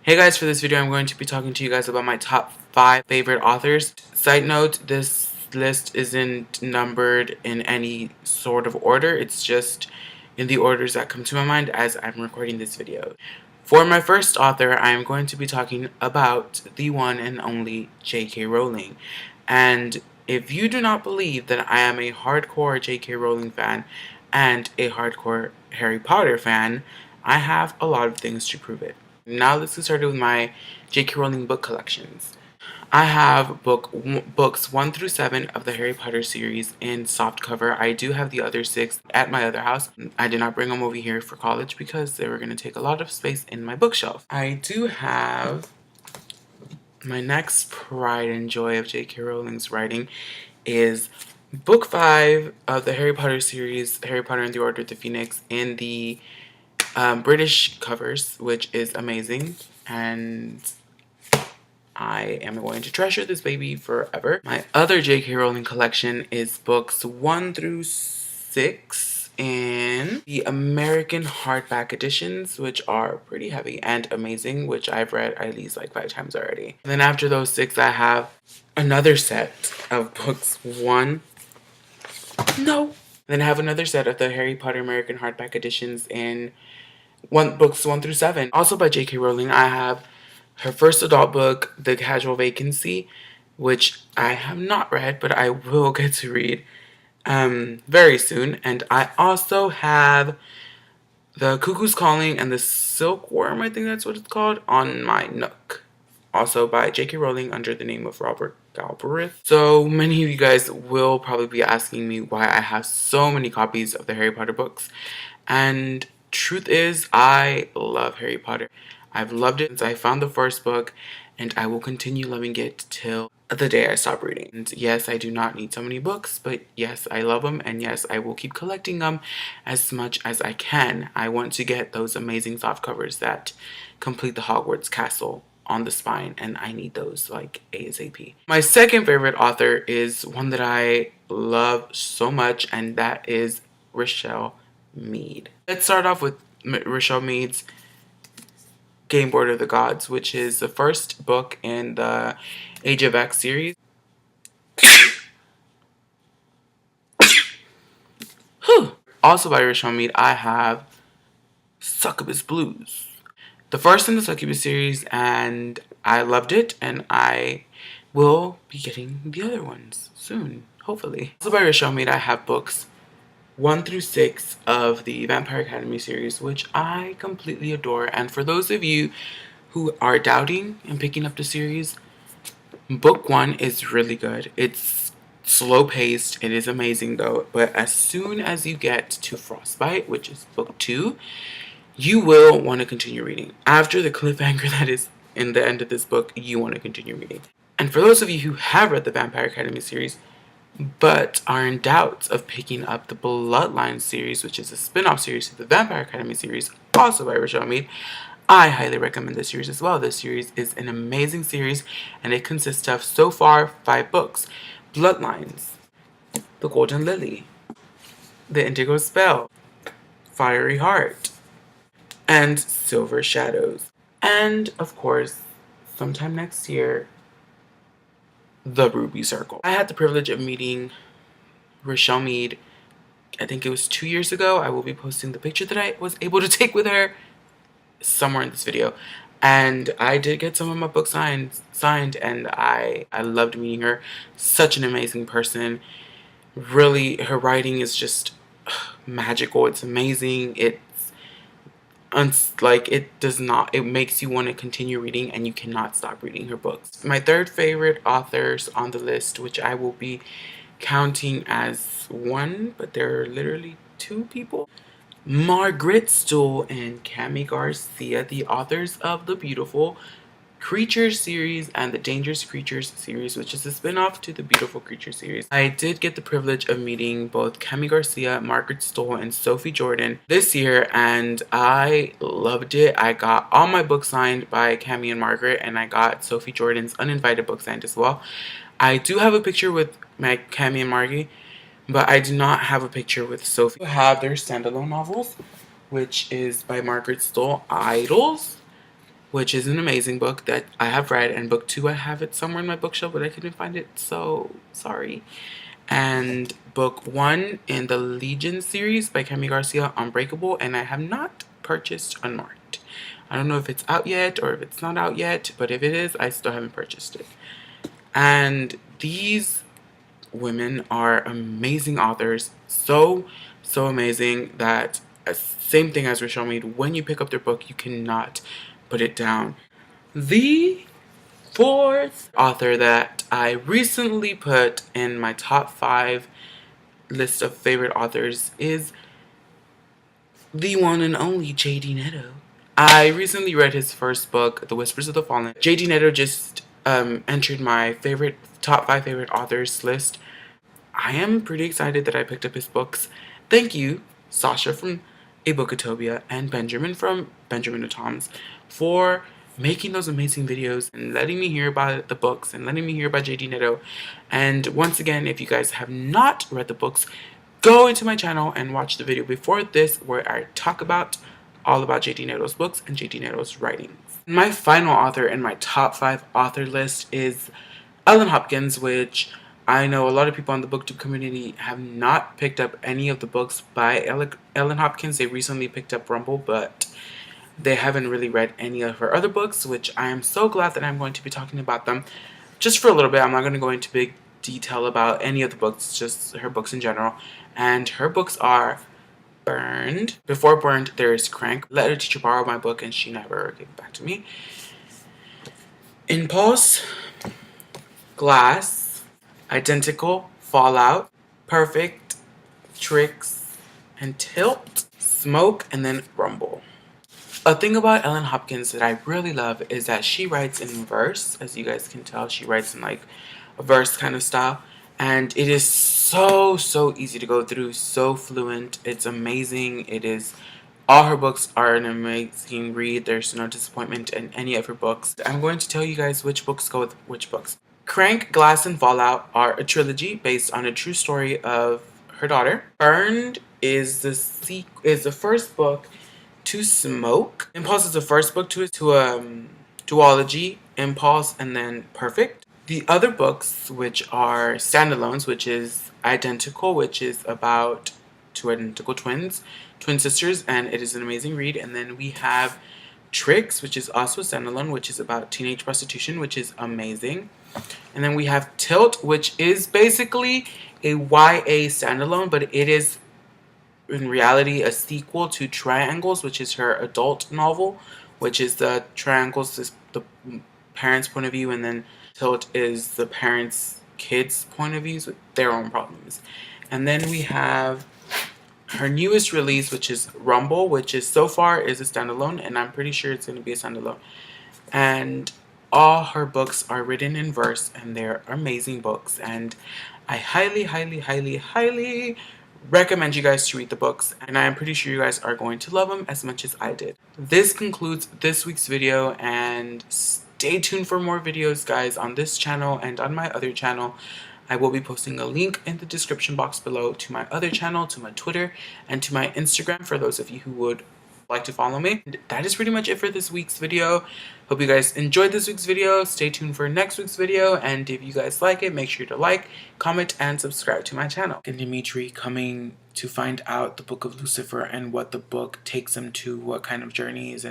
Hey guys, for this video I'm going to be talking to you guys about my top 5 favorite authors. Side note, this list isn't numbered in any sort of order, it's just in the orders that come to my mind as I'm recording this video. For my first author, I am going to be talking about the one and only J.K. Rowling. And if you do not believe that I am a hardcore J.K. Rowling fan and a hardcore Harry Potter fan, I have a lot of things to prove it. Now let's get started with my J.K. Rowling book collections. I have books 1 through 7 of the Harry Potter series in softcover. I do have the other 6 at my other house. I did not bring them over here for college because they were going to take a lot of space in my bookshelf. I do have my next pride and joy of J.K. Rowling's writing is book 5 of the Harry Potter series, Harry Potter and the Order of the Phoenix, in the British covers, which is amazing, and I am going to treasure this baby forever. My other J.K. Rowling collection is books 1 through 6 in the American hardback editions, which are pretty heavy and amazing, which I've read at least like 5 times already. And then after those 6, I have another set of books Then I have another set of the Harry Potter American hardback editions in books 1 through 7. Also by J.K. Rowling, I have her first adult book, The Casual Vacancy, which I have not read, but I will get to read very soon. And I also have The Cuckoo's Calling and The Silkworm, I think that's what it's called, on my Nook. Also by J.K. Rowling under the name of Robert Galbraith. So many of you guys will probably be asking me why I have so many copies of the Harry Potter books. And truth is, I love Harry Potter. I've loved it since I found the first book, and I will continue loving it till the day I stop reading. And yes, I do not need so many books, but yes, I love them, and yes, I will keep collecting them as much as I can. I want to get those amazing soft covers that complete the Hogwarts castle on the spine, and I need those like ASAP. My second favorite author is one that I love so much, and that is Richelle Mead. Let's start off with Richelle Mead's Game Board of the Gods, which is the first book in the Age of X series. Also by Richelle Mead, I have Succubus Blues, the first in the Succubus series, and I loved it, and I will be getting the other ones soon, hopefully. Also by Richelle Mead, I have books 1 through 6 of the Vampire Academy series, which I completely adore. And for those of you who are doubting and picking up the series, book 1 is really good. It's slow paced, it is amazing though, but as soon as you get to Frostbite, which is book 2, you will want to continue reading. After the cliffhanger that is in the end of this book, you want to continue reading. And for those of you who have read the Vampire Academy series, but are in doubt of picking up the Bloodline series, which is a spin-off series to the Vampire Academy series, also by Richelle Mead, I highly recommend this series as well. This series is an amazing series, and it consists of, so far, 5 books. Bloodlines, The Golden Lily, The Indigo Spell, Fiery Heart, and Silver Shadows. And, of course, sometime next year, The Ruby Circle. I had the privilege of meeting Richelle Mead, I think it was 2 years ago. I will be posting the picture that I was able to take with her somewhere in this video. And I did get some of my books signed, and I loved meeting her. Such an amazing person. Really, her writing is just magical. It's amazing. It makes you want to continue reading, and you cannot stop reading her books. My third favorite authors on the list, which I will be counting as one, but there are literally 2 people. Margaret Stohl and Kami Garcia, the authors of the Beautiful Creatures series and the Dangerous Creatures series, which is a spin-off to the Beautiful Creatures series. I did get the privilege of meeting both Kami Garcia, Margaret Stohl, and Sophie Jordan this year, and I loved it. I got all my books signed by Kami and Margaret, and I got Sophie Jordan's uninvited book signed as well. I do have a picture with my Kami and Margie, but I do not have a picture with Sophie. I have their standalone novels, which is by Margaret Stohl, Idols, which is an amazing book that I have read, and book 2 I have it somewhere in my bookshelf, but I couldn't find it, so sorry. And book 1 in the Legion series by Kami Garcia, Unbreakable, and I have not purchased Unmarked. I don't know if it's out yet or if it's not out yet, but if it is, I still haven't purchased it. And these women are amazing authors, so amazing that same thing as Rachel Mead, when you pick up their book, you cannot put it down. The fourth author that I recently put in my top 5 list of favorite authors is the one and only J.D. Netto. I recently read his first book, The Whispers of the Fallen. J.D. Netto just entered my top 5 favorite authors list. I am pretty excited that I picked up his books. Thank you, Sasha from A Bookatopia and Benjamin from Benjamin Toms, for making those amazing videos and letting me hear about the books and letting me hear about J.D. Netto. And once again, if you guys have not read the books, go into my channel and watch the video before this where I talk about all about J.D. Netto's books and J.D. Netto's writings. My final author in my top 5 author list is Ellen Hopkins, which I know a lot of people on the booktube community have not picked up any of the books by Ellen Hopkins. They recently picked up Rumble, but they haven't really read any of her other books, which I am so glad that I'm going to be talking about them just for a little bit. I'm not going to go into big detail about any of the books, just her books in general. And her books are Burned. Before Burned, there is Crank. Let a Teacher Borrow My Book and She Never Gave It Back to Me. Impulse, Glass, Identical, Fallout, Perfect, Tricks, and Tilt, Smoke, and then Rumble. A thing about Ellen Hopkins that I really love is that she writes in verse. As you guys can tell, she writes in like a verse kind of style. And it is so easy to go through, so fluent. It's amazing. All her books are an amazing read. There's no disappointment in any of her books. I'm going to tell you guys which books go with which books. Crank, Glass, and Fallout are a trilogy based on a true story of her daughter. Burned is the first book to Smoke. Impulse is the first book to duology, Impulse, and then Perfect. The other books, which are standalones, which is Identical, which is about 2 identical twin sisters, and it is an amazing read. And then we have Tricks, which is also a standalone, which is about teenage prostitution, which is amazing. And then we have Tilt, which is basically a YA standalone, but it is in reality a sequel to Triangles, which is her adult novel, which is the Triangles, the parents' point of view, and then Tilt is the parents' kids' point of views with their own problems. And then we have her newest release, which is Rumble, which is so far is a standalone, and I'm pretty sure it's going to be a standalone. And all her books are written in verse, and they're amazing books. And I highly recommend you guys to read the books, and I am pretty sure you guys are going to love them as much as I did. This concludes this week's video, and stay tuned for more videos, guys, on this channel and on my other channel. I will be posting a link in the description box below to my other channel, to my Twitter, and to my Instagram for those of you who would like to follow me. And that is pretty much it for this week's video. Hope you guys enjoyed this week's video. Stay tuned for next week's video, and if you guys like it, make sure to like, comment, and subscribe to my channel. And Dimitri coming to find out the Book of Lucifer and what the book takes him to, what kind of journeys and